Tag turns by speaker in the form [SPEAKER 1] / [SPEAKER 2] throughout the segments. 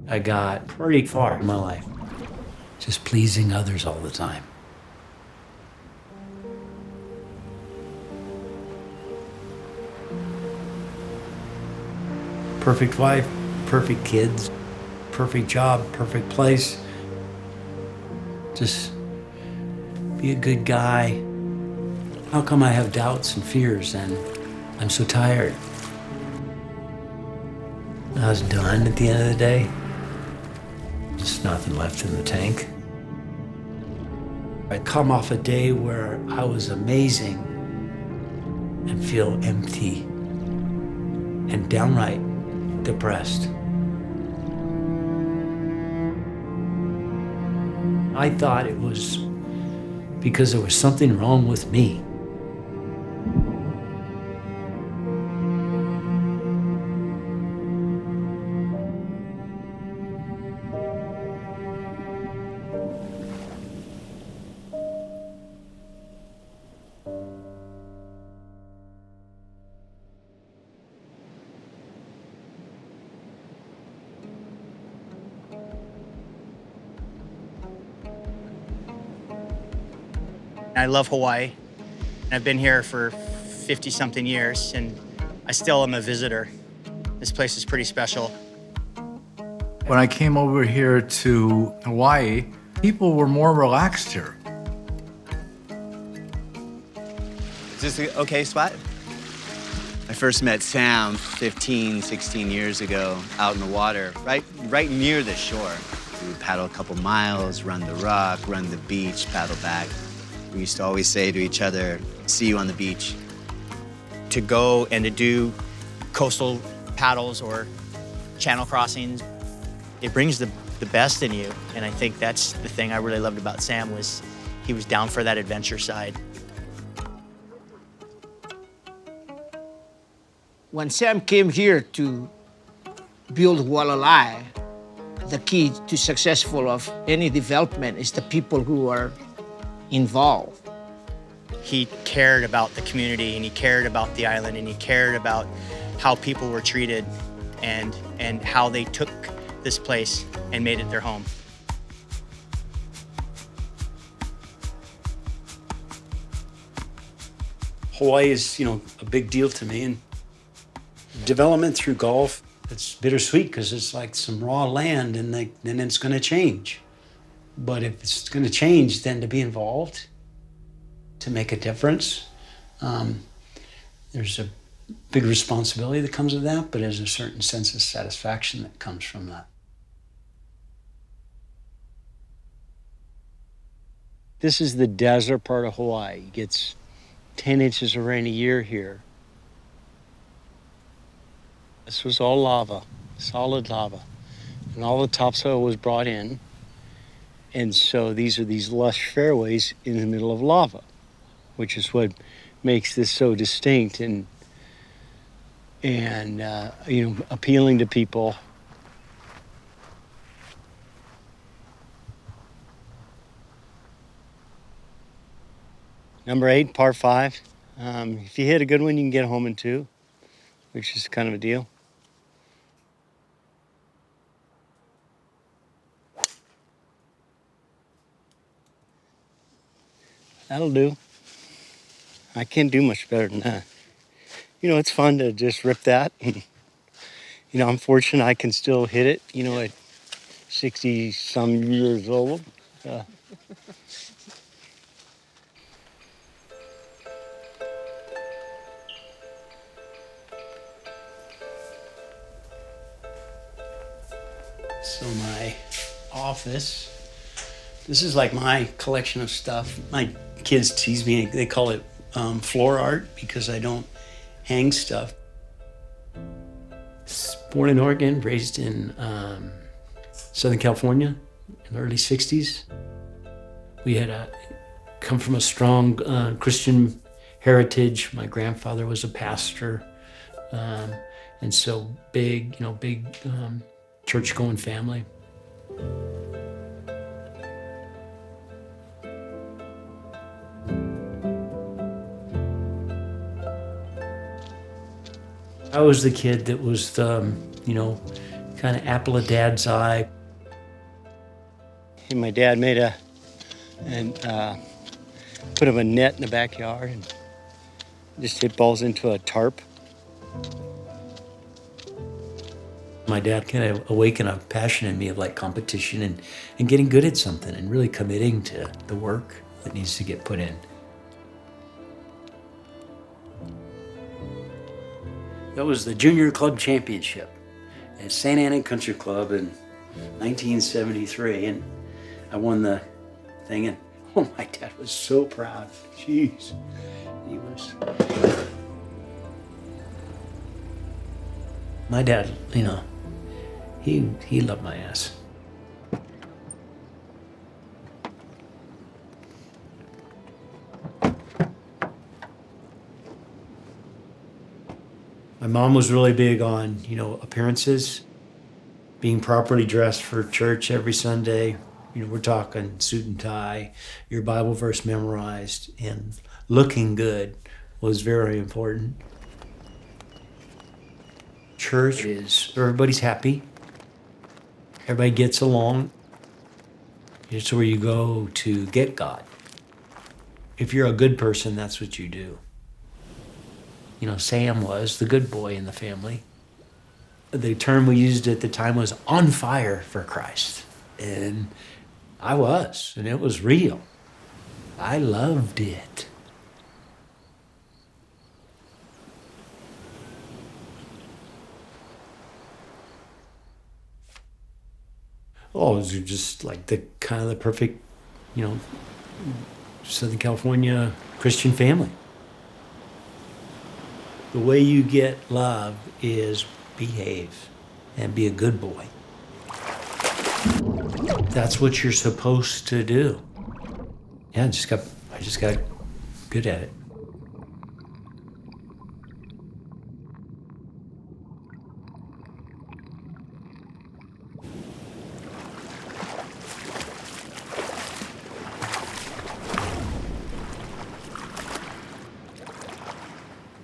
[SPEAKER 1] I got pretty far in my life, just pleasing others all the time. Perfect wife, perfect kids, perfect job, perfect place. Just be a good guy. How come I have doubts and fears and I'm so tired? I was done at the end of the day. Just nothing left in the tank. I'd come off a day where I was amazing and feel empty and downright depressed. I thought it was because there was something wrong with me.
[SPEAKER 2] I love Hawaii. I've been here for 50-something years, and I still am a visitor. This place is pretty special.
[SPEAKER 3] When I came over here to Hawaii, people were more relaxed here.
[SPEAKER 4] Is this an okay spot? I first met Sam 15, 16 years ago out in the water, right near the shore. We would paddle a couple miles, run the rock, run the beach, paddle back. We used to always say to each other, see you on the beach.
[SPEAKER 2] To go and to do coastal paddles or channel crossings, it brings the best in you. And I think that's the thing I really loved about Sam was he was down for that adventure side.
[SPEAKER 5] When Sam came here to build Walalai, the key to successful of any development is the people who are involved.
[SPEAKER 2] He cared about the community, and he cared about the island, and he cared about how people were treated and how they took this place and made it their home.
[SPEAKER 1] Hawaii is, a big deal to me, and development through golf, it's bittersweet because it's like some raw land and then it's going to change. But if it's going to change, then to be involved, to make a difference, there's a big responsibility that comes with that, but there's a certain sense of satisfaction that comes from that. This is the desert part of Hawaii. It gets 10 inches of rain a year here. This was all lava, solid lava, and all the topsoil was brought in. And so these are these lush fairways in the middle of lava, which is what makes this so distinct and appealing to people. Number 8, par 5. If you hit a good one, you can get home in 2, which is kind of a deal. That'll do. I can't do much better than that. It's fun to just rip that. I'm fortunate I can still hit it, at 60-some years old. So my office, this is like my collection of stuff. My kids tease me, they call it floor art because I don't hang stuff. Born in Oregon, raised in Southern California in the early 60s. We had come from a strong Christian heritage. My grandfather was a pastor. And so big church-going family. I was the kid that was kind kind of apple of Dad's eye.
[SPEAKER 6] And my dad made put up a net in the backyard and just hit balls into a tarp.
[SPEAKER 1] My dad kind of awakened a passion in me of like competition and getting good at something and really committing to the work that needs to get put in. That was the Junior Club Championship at St. Anna Country Club in 1973, and I won the thing, and oh, my dad was so proud. Jeez, he was. My dad, you know, he loved my ass. My mom was really big on, you know, appearances, being properly dressed for church every Sunday. You know, we're talking suit and tie, your Bible verse memorized, and looking good was very important. Church is everybody's happy. Everybody gets along. It's where you go to get God. If you're a good person, that's what you do. You know, Sam was the good boy in the family. The term we used at the time was on fire for Christ. And I was, and it was real. I loved it. Oh, it was just like the kind of the perfect, you know, Southern California Christian family. The way you get love is behave and be a good boy. That's what you're supposed to do. Yeah, I just got good at it.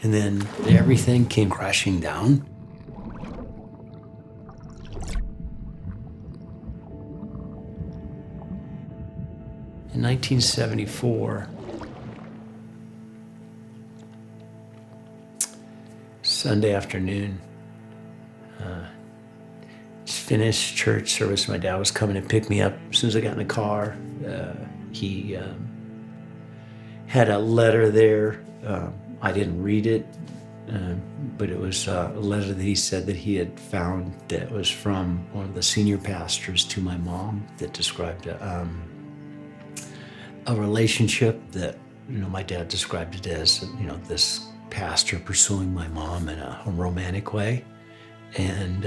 [SPEAKER 1] And then everything came crashing down. In 1974, Sunday afternoon, just finished church service. My dad was coming to pick me up. As soon as I got in the car, he had a letter there. I didn't read it, but it was a letter that he said that he had found that was from one of the senior pastors to my mom that described a relationship that, you know, my dad described it as, you know, this pastor pursuing my mom in a romantic way. And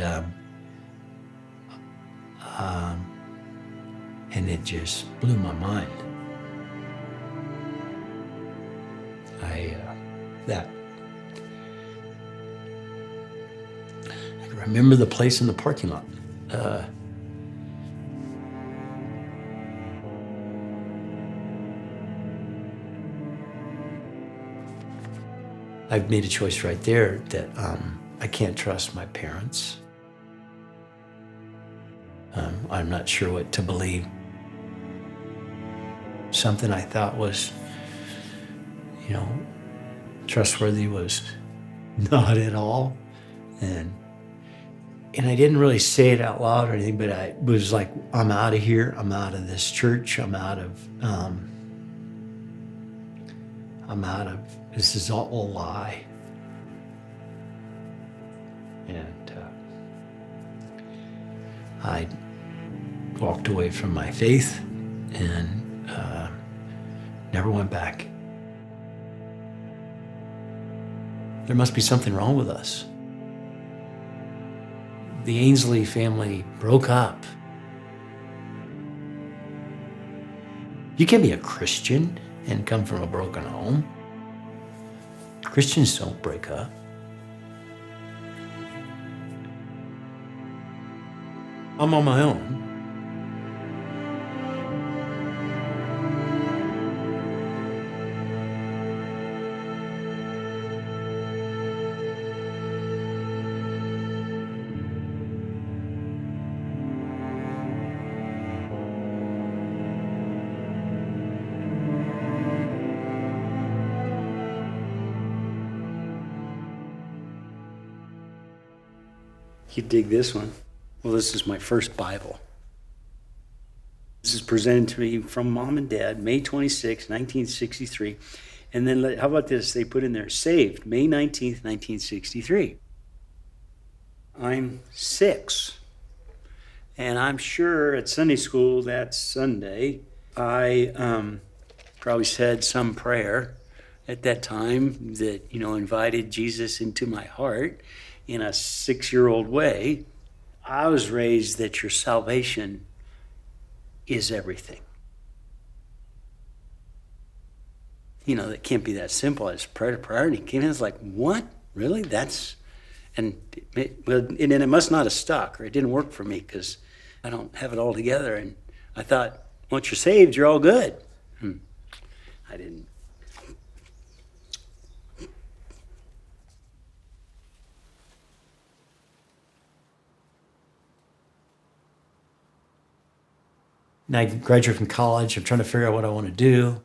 [SPEAKER 1] it just blew my mind. I can remember the place in the parking lot. I've made a choice right there that I can't trust my parents. I'm not sure what to believe. Something I thought was, you know, trustworthy was not at all. And I didn't really say it out loud or anything, but I was like, I'm out of here. I'm out of this church. I'm out of, this is all a lie. And I walked away from my faith and never went back. There must be something wrong with us. The Ainsley family broke up. You can be a Christian and come from a broken home. Christians don't break up. I'm on my own. You dig this one? Well, this is my first Bible. This is presented to me from Mom and Dad, May 26, 1963. And then how about this? They put in there, saved, May 19th, 1963. I'm 6. And I'm sure at Sunday school that Sunday, I probably said some prayer at that time that, invited Jesus into my heart in a 6-year-old way. I was raised that your salvation is everything. That can't be that simple. It's prayer to prayer. And he came in, it's like, what? Really? And it must not have stuck, or it didn't work for me because I don't have it all together. And I thought, once you're saved, you're all good. I didn't. And I graduate from college. I'm trying to figure out what I want to do.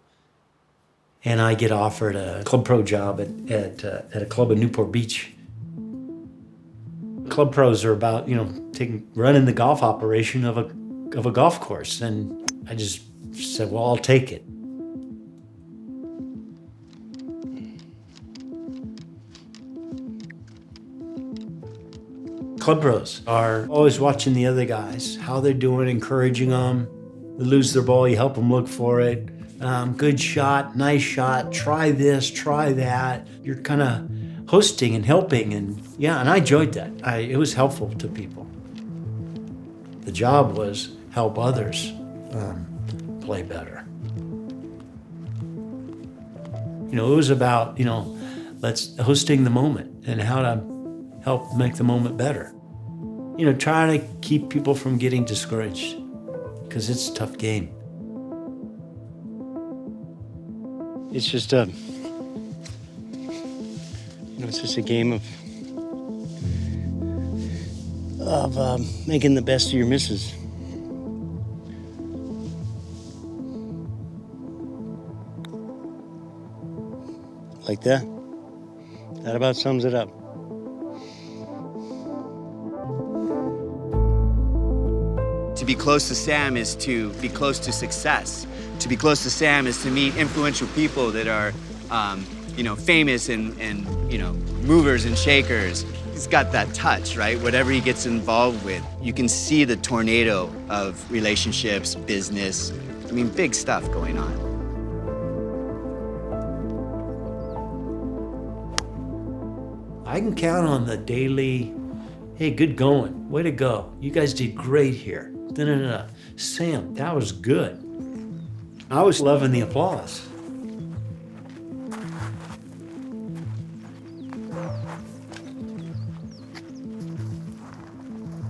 [SPEAKER 1] And I get offered a Club Pro job at a club in Newport Beach. Club Pros are about, running the golf operation of a golf course. And I just said, well, I'll take it. Club Pros are always watching the other guys, how they're doing, encouraging them. They lose their ball, you help them look for it. Good shot, nice shot, try this, try that. You're kind of hosting and helping, and I enjoyed that. It was helpful to people. The job was help others play better. It was about, hosting the moment and how to help make the moment better. Trying to keep people from getting discouraged, because it's a tough game.
[SPEAKER 6] It's just it's just a game of making the best of your misses. Like that. That about sums it up.
[SPEAKER 4] To be close to Sam is to be close to success. To be close to Sam is to meet influential people that are, famous and movers and shakers. He's got that touch, right? Whatever he gets involved with, you can see the tornado of relationships, business. Big stuff going on.
[SPEAKER 1] I can count on the daily, hey, good going, way to go. You guys did great here. Sam, that was good. I was loving the applause.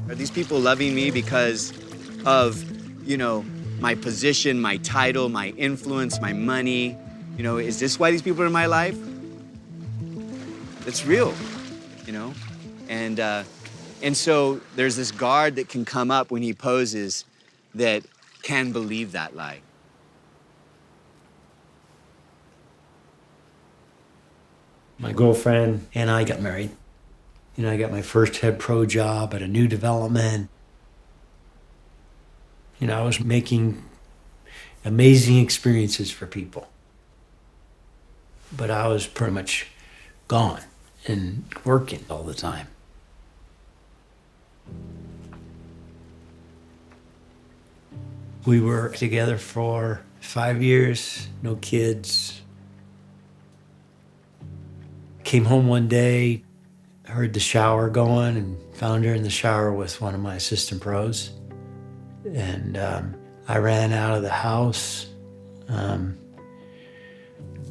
[SPEAKER 4] Are these people loving me because of, my position, my title, my influence, my money? Is this why these people are in my life? It's real, And so there's this guard that can come up when he poses that can believe that lie.
[SPEAKER 1] My girlfriend and I got married. I got my first head pro job at a new development. I was making amazing experiences for people. But I was pretty much gone and working all the time. We were together for 5 years, no kids. Came home one day, heard the shower going, and found her in the shower with one of my assistant pros. And I ran out of the house,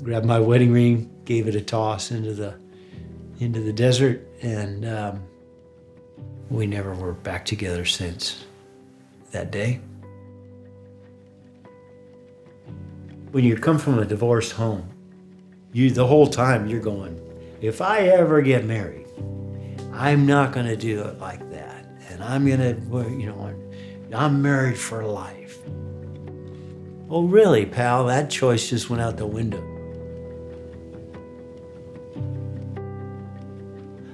[SPEAKER 1] grabbed my wedding ring, gave it a toss into the desert, and we never were back together since that day. When you come from a divorced home, the whole time you're going, if I ever get married, I'm not gonna do it like that. And I'm married for life. Oh, really, pal? That choice just went out the window.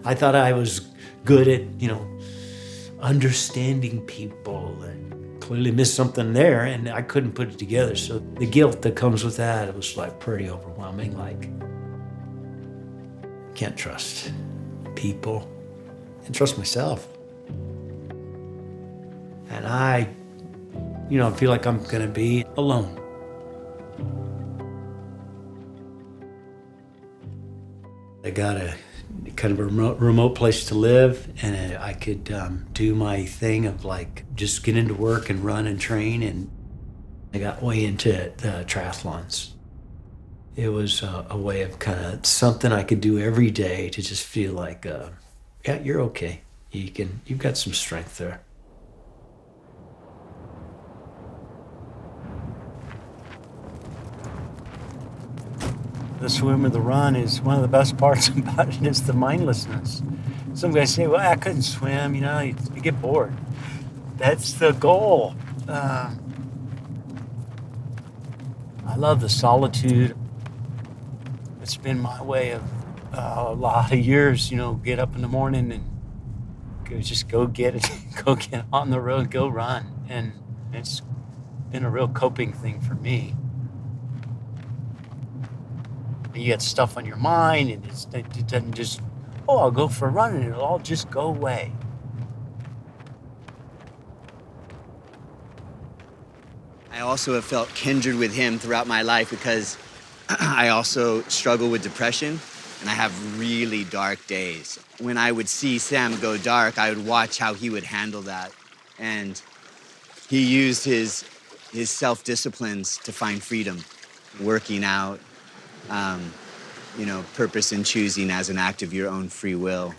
[SPEAKER 1] I thought I was good at, understanding people, and clearly missed something there, and I couldn't put it together. So the guilt that comes with that, it was like pretty overwhelming. Like, can't trust people and trust myself. And I feel like I'm gonna be alone. I got a kind of a remote place to live, and I could do my thing of like just get into work and run and train, and I got way into the triathlons. It was a way of kind of something I could do every day to just feel like, yeah, you're okay. You've got some strength there. The swim or the run is one of the best parts about it is the mindlessness. Some guys say, well, I couldn't swim, you get bored. That's the goal. I love the solitude. It's been my way of a lot of years, get up in the morning and go get it, go get on the road, go run. And it's been a real coping thing for me. You get stuff on your mind, and it doesn't just, I'll go for a run, and it'll all just go away.
[SPEAKER 4] I also have felt kindred with him throughout my life because I also struggle with depression, and I have really dark days. When I would see Sam go dark, I would watch how he would handle that. And he used his self-disciplines to find freedom, working out, purpose and choosing as an act of your own free will.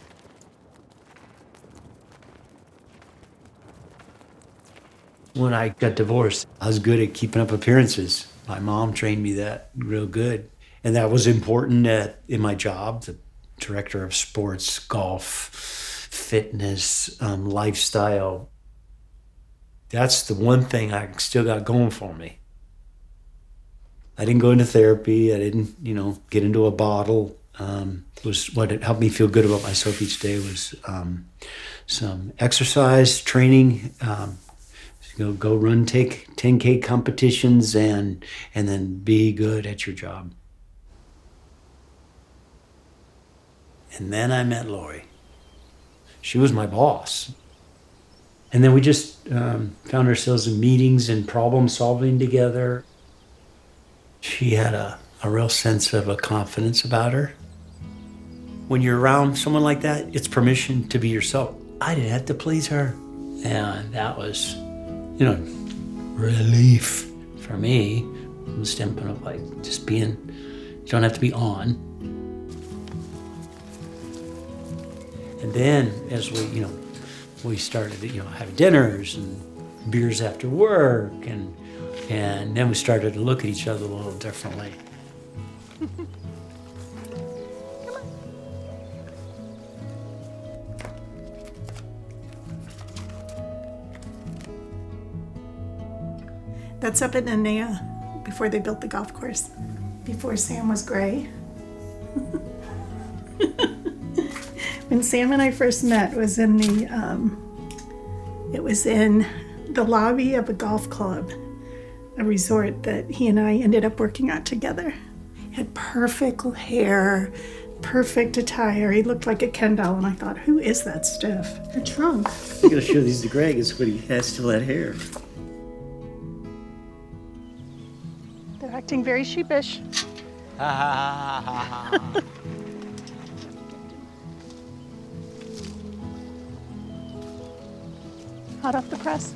[SPEAKER 1] When I got divorced, I was good at keeping up appearances. My mom trained me that real good. And that was important in my job, the director of sports, golf, fitness, lifestyle. That's the one thing I still got going for me. I didn't go into therapy. I didn't, get into a bottle. Was what it helped me feel good about myself each day was some exercise, training, go run, take 10K competitions, and then be good at your job. And then I met Lori. She was my boss. And then we just found ourselves in meetings and problem solving together. She had a real sense of a confidence about her. When you're around someone like that, it's permission to be yourself. I didn't have to please her. And that was, relief for me from the standpoint of like just being, you don't have to be on. And then as we started, having dinners and beers after work, and then we started to look at each other a little differently.
[SPEAKER 7] That's up in Anea before they built the golf course, before Sam was gray. When Sam and I first met, it was in the lobby of a golf club, a resort that he and I ended up working at together. He had perfect hair, perfect attire. He looked like a Ken doll, and I thought, who is that stiff? A trunk.
[SPEAKER 1] I'm gonna show these to Greg. It's what he has still that hair.
[SPEAKER 7] They're acting very sheepish. Hot off the press.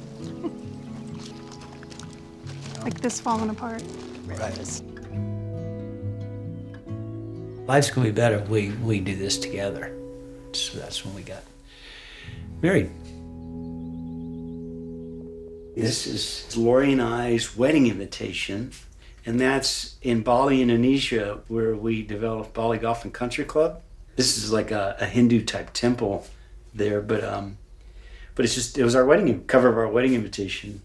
[SPEAKER 7] Like this falling apart.
[SPEAKER 1] Right. Life's gonna be better if we do this together. So that's when we got married. This is Lori and I's wedding invitation, and that's in Bali, Indonesia, where we developed Bali Golf and Country Club. This is like a Hindu type temple there, but it was our wedding cover of our wedding invitation.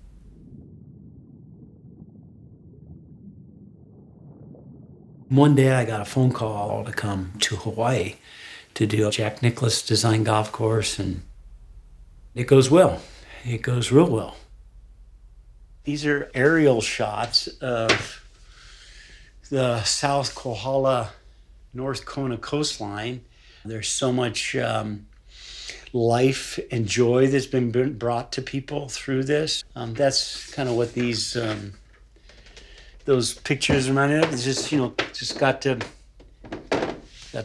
[SPEAKER 1] One day I got a phone call to come to Hawaii to do a Jack Nicklaus design golf course, and It goes well. It goes real well. These are aerial shots of the South Kohala, North Kona coastline. There's so much life and joy that's been brought to people through this. That's kind of what those pictures reminded of. It's just, just got to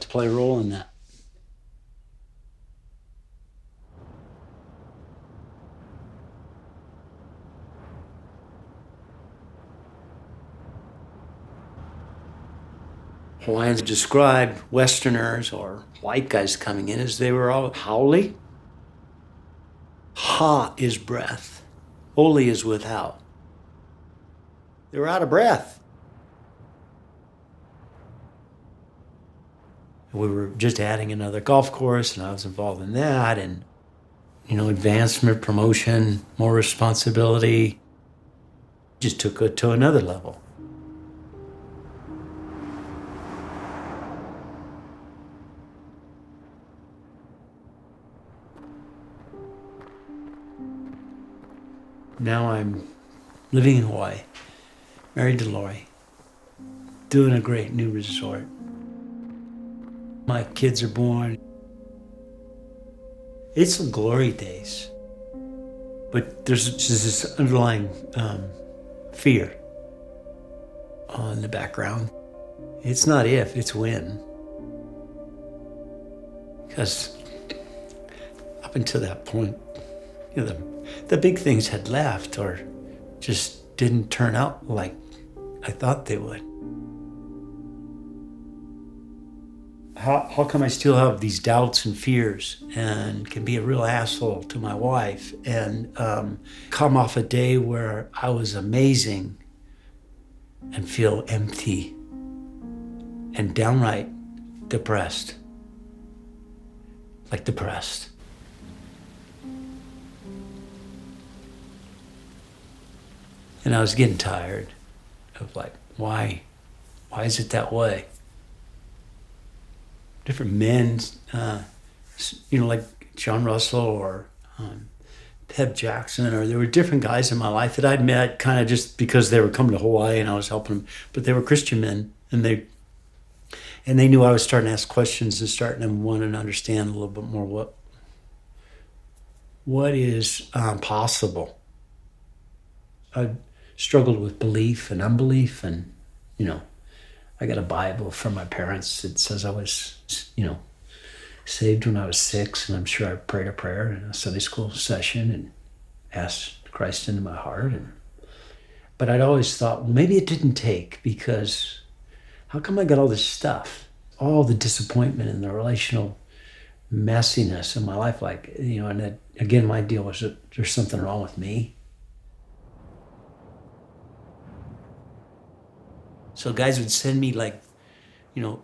[SPEAKER 1] play a role in that. Hawaiians described Westerners or white guys coming in as they were all haole. Ha is breath. Ole is without. They were out of breath. We were just adding another golf course, and I was involved in that, and, advancement, promotion, more responsibility. Just took it to another level. Now I'm living in Hawaii, married to Lori, doing a great new resort. My kids are born. It's the glory days, but there's just this underlying fear in the background. It's not if, it's when. Because up until that point, the big things had left or just didn't turn out like I thought they would. How come I still have these doubts and fears and can be a real asshole to my wife and come off a day where I was amazing and feel empty and downright depressed? Like depressed. And I was getting tired of why is it that way? Different men, like John Russell or Peb Jackson, or there were different guys in my life that I'd met kind of just because they were coming to Hawaii and I was helping them, but they were Christian men, and they knew I was starting to ask questions and starting to want to understand a little bit more what is possible. I struggled with belief and unbelief, and I got a Bible from my parents that says I was saved when I was 6, and I'm sure I prayed a prayer in a Sunday school session and asked Christ into my heart. But I'd always thought, well, maybe it didn't take, because how come I got all this stuff, all the disappointment and the relational messiness in my life, and that, again, my deal was that there's something wrong with me. So guys would send me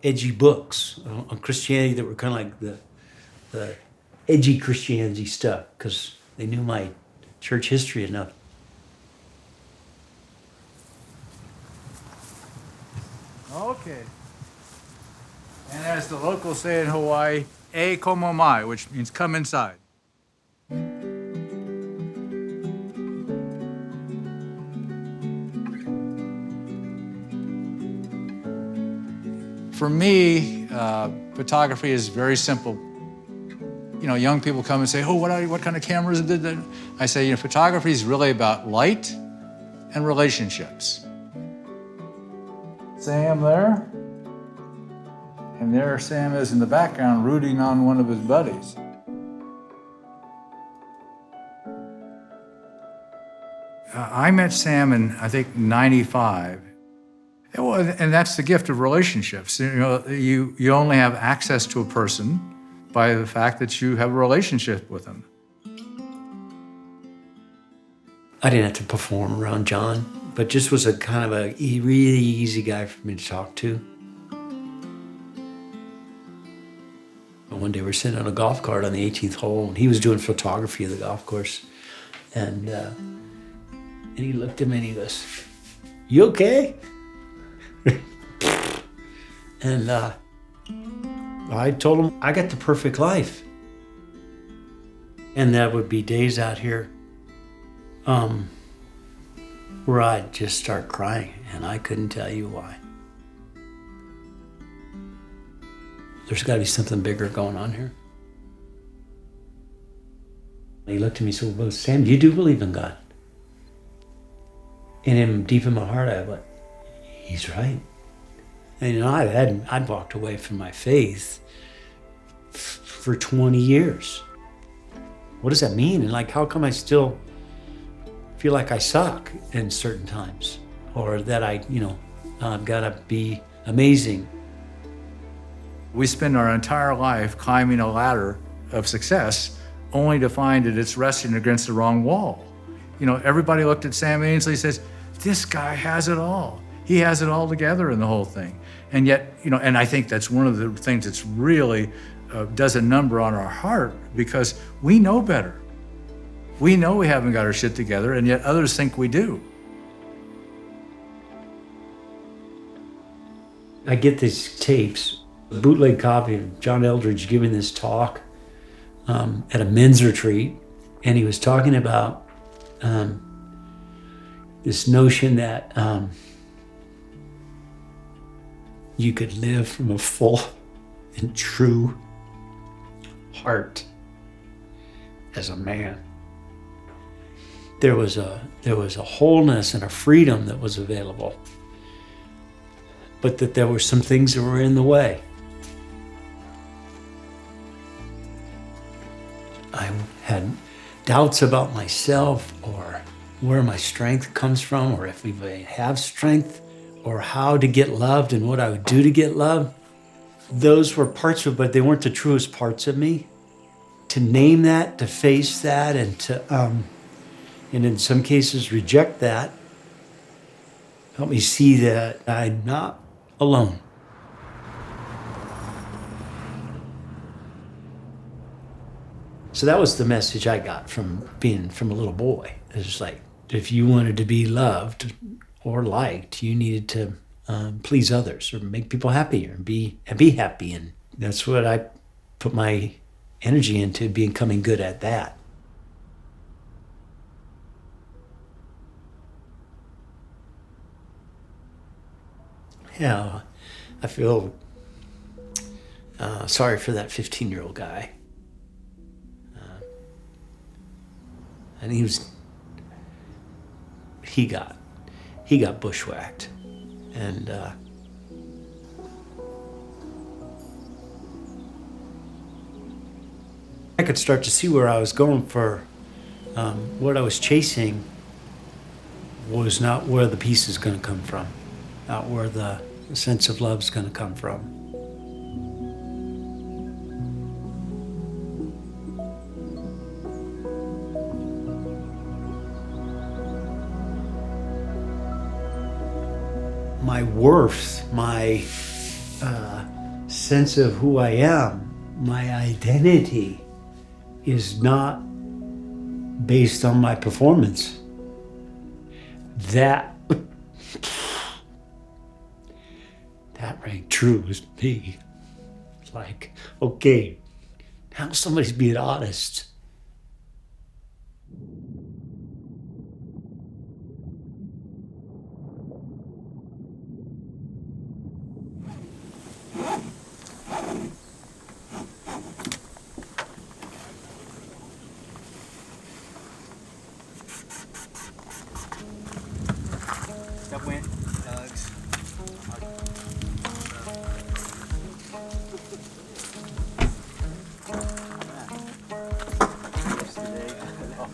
[SPEAKER 1] edgy books on Christianity that were kind of like the edgy Christianity stuff, because they knew my church history enough.
[SPEAKER 3] Okay. And as the locals say in Hawaii, e komo mai, which means come inside. For me, photography is very simple. Young people come and say, "Oh, what kind of cameras did that?" I say, photography is really about light and relationships. Sam there, and there Sam is in the background rooting on one of his buddies. I met Sam in, I think, 95. And that's the gift of relationships. You only have access to a person by the fact that you have a relationship with them.
[SPEAKER 1] I didn't have to perform around John, but just was a kind of a really easy guy for me to talk to. One day we're sitting on a golf cart on the 18th hole, and he was doing photography of the golf course. And he looked at me and he goes, "You okay?" And I told him I got the perfect life. And there would be days out here where I'd just start crying, and I couldn't tell you why. There's got to be something bigger going on here. He looked at me and said, well, Sam, you do believe in God? And deep in my heart, I went, he's right. And I'd walked away from my faith for 20 years. What does that mean? And like, how come I still feel like I suck in certain times? Or that I've got to be amazing.
[SPEAKER 3] We spend our entire life climbing a ladder of success only to find that it's resting against the wrong wall. Everybody looked at Sam Ainsley and says, this guy has it all. He has it all together in the whole thing. And yet, and I think that's one of the things that's really does a number on our heart, because we know better. We know we haven't got our shit together, and yet others think we do.
[SPEAKER 1] I get these tapes, a bootleg copy of John Eldredge giving this talk at a men's retreat, and he was talking about this notion that you could live from a full and true heart as a man. There was a wholeness and a freedom that was available, but that there were some things that were in the way. I had doubts about myself, or where my strength comes from, or if we have strength, or how to get loved and what I would do to get loved. Those were parts of it, but they weren't the truest parts of me. To name that, to face that, and to, and in some cases reject that, helped me see that I'm not alone. So that was the message I got from being from a little boy. It was like, if you wanted to be loved or liked, you needed to please others or make people happy and be happy. And that's what I put my energy into, becoming good at that. Yeah, I feel sorry for that 15-year-old guy. And he got bushwhacked, and I could start to see where I was going for what I was chasing was not where the peace is going to come from, not where the sense of love is going to come from. My worth, my sense of who I am, my identity is not based on my performance. That rang true with me. Like, okay, now somebody's being honest.
[SPEAKER 4] Upwind, tugs.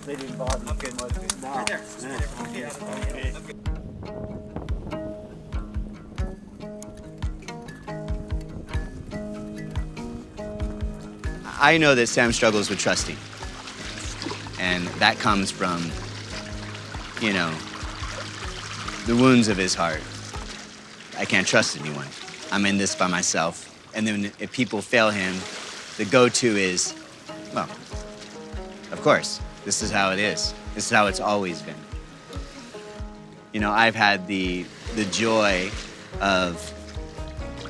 [SPEAKER 4] They didn't bother me too much. Now, I know that Sam struggles with trusting. And that comes from, the wounds of his heart. I can't trust anyone. I'm in this by myself. And then if people fail him, the go-to is, well, of course, this is how it is. This is how it's always been. I've had the joy of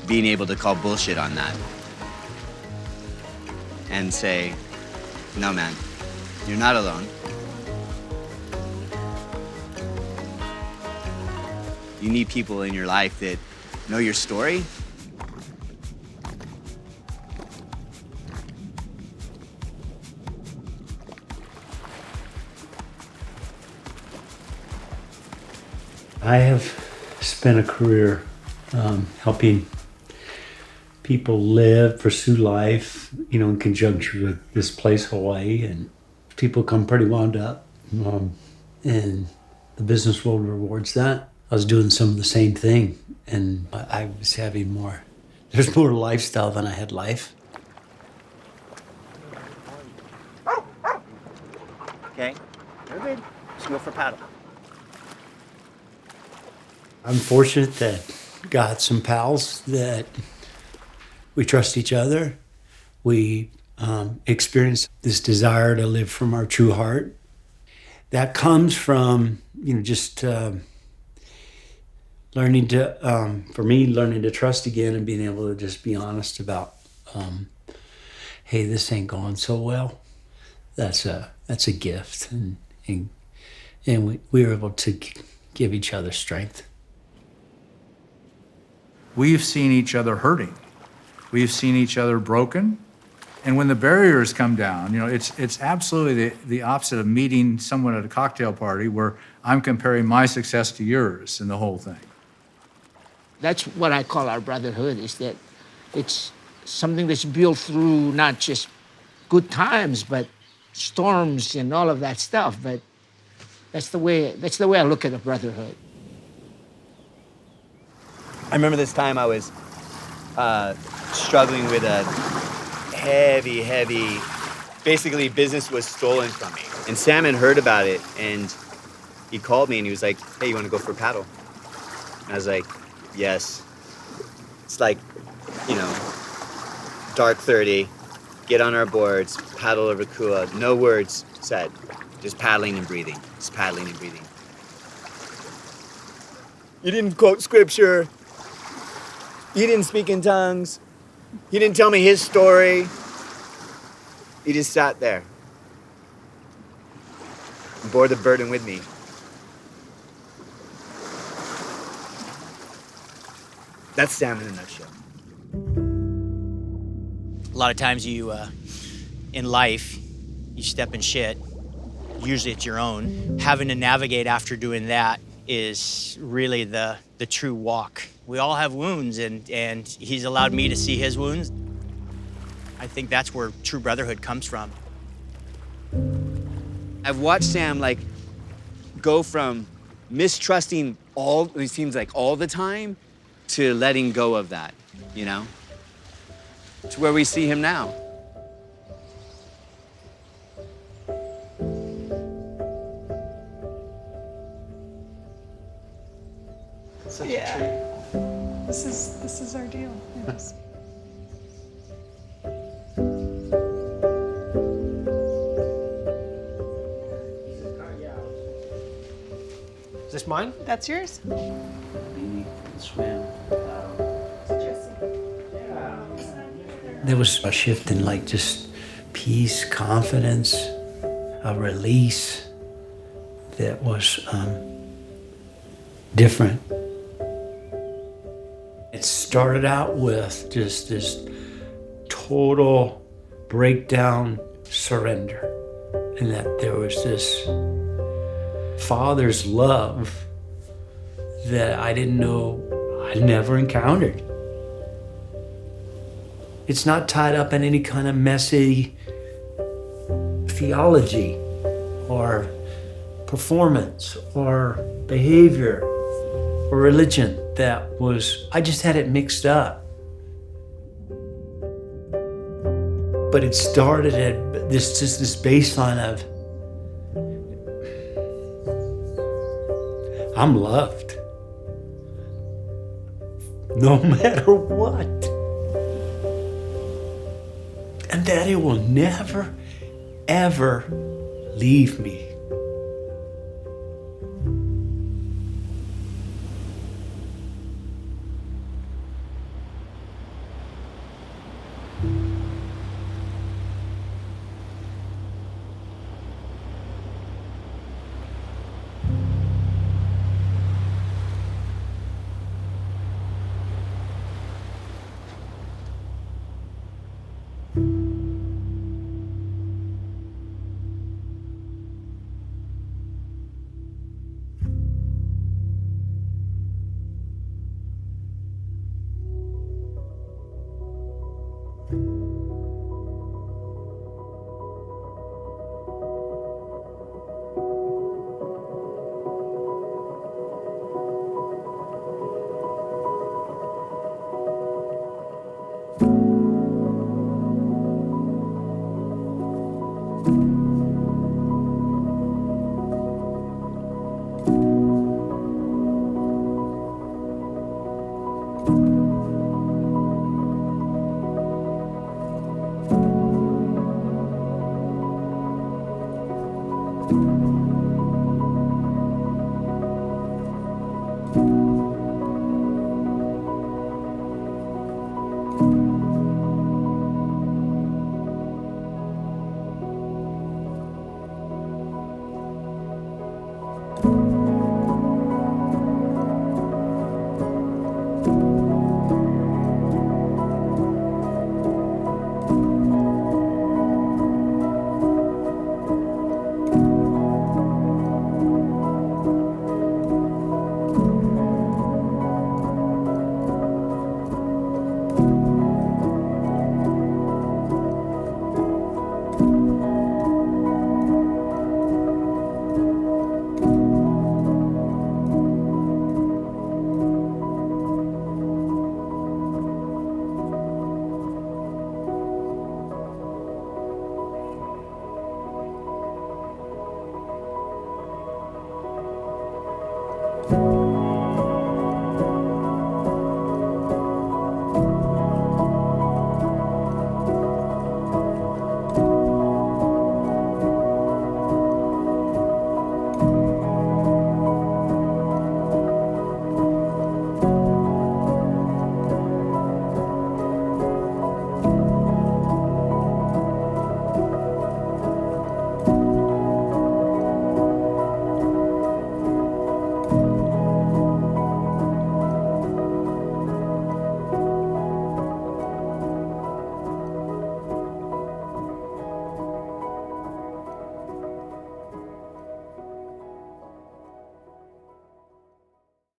[SPEAKER 4] being able to call bullshit on that and say, no, man, You're not alone. You need people in your life that know your story.
[SPEAKER 1] I have spent a career helping people live, pursue life, in conjunction with this place, Hawaii, and people come pretty wound up, and the business world rewards that. I was doing some of the same thing, and I was having there's more lifestyle than I had life.
[SPEAKER 2] Okay, we're good. Let's go for paddle.
[SPEAKER 1] I'm fortunate that got some pals that we trust each other. We experience this desire to live from our true heart. That comes from, just learning to trust again and being able to just be honest about, hey, this ain't going so well. That's a gift, and we were able to give each other strength.
[SPEAKER 3] We've seen each other hurting. We've seen each other broken. And when the barriers come down, it's absolutely the opposite of meeting someone at a cocktail party where I'm comparing my success to yours and the whole thing.
[SPEAKER 5] That's what I call our brotherhood, is that it's something that's built through not just good times, but storms and all of that stuff. But that's the way I look at a brotherhood.
[SPEAKER 4] I remember this time I was struggling with a heavy, basically business was stolen from me. And Sam had heard about it, and he called me and he was like, hey, you want to go for a paddle? And I was like, yes. It's like, dark 30, get on our boards, paddle over Kua, no words said, just paddling and breathing, You didn't quote scripture. He didn't speak in tongues. He didn't tell me his story. He just sat there and bore the burden with me. That's Sam in a nutshell.
[SPEAKER 2] A lot of times in life, you step in shit. Usually it's your own. Having to navigate after doing that is really the true walk. We all have wounds, and he's allowed me to see his wounds. I think that's where true brotherhood comes from.
[SPEAKER 4] I've watched Sam go from mistrusting it seems like all the time, to letting go of that, to where we see him now.
[SPEAKER 8] Such a treat. This is our deal. Yes.
[SPEAKER 6] Is this mine?
[SPEAKER 8] That's yours.
[SPEAKER 1] There was a shift in just peace, confidence, a release that was different. It started out with just this total breakdown surrender, and that there was this Father's love that I didn't know, I'd never encountered. It's not tied up in any kind of messy theology or performance or behavior or religion. I just had it mixed up. But it started at this baseline of, I'm loved. No matter what. And that it will never, ever leave me.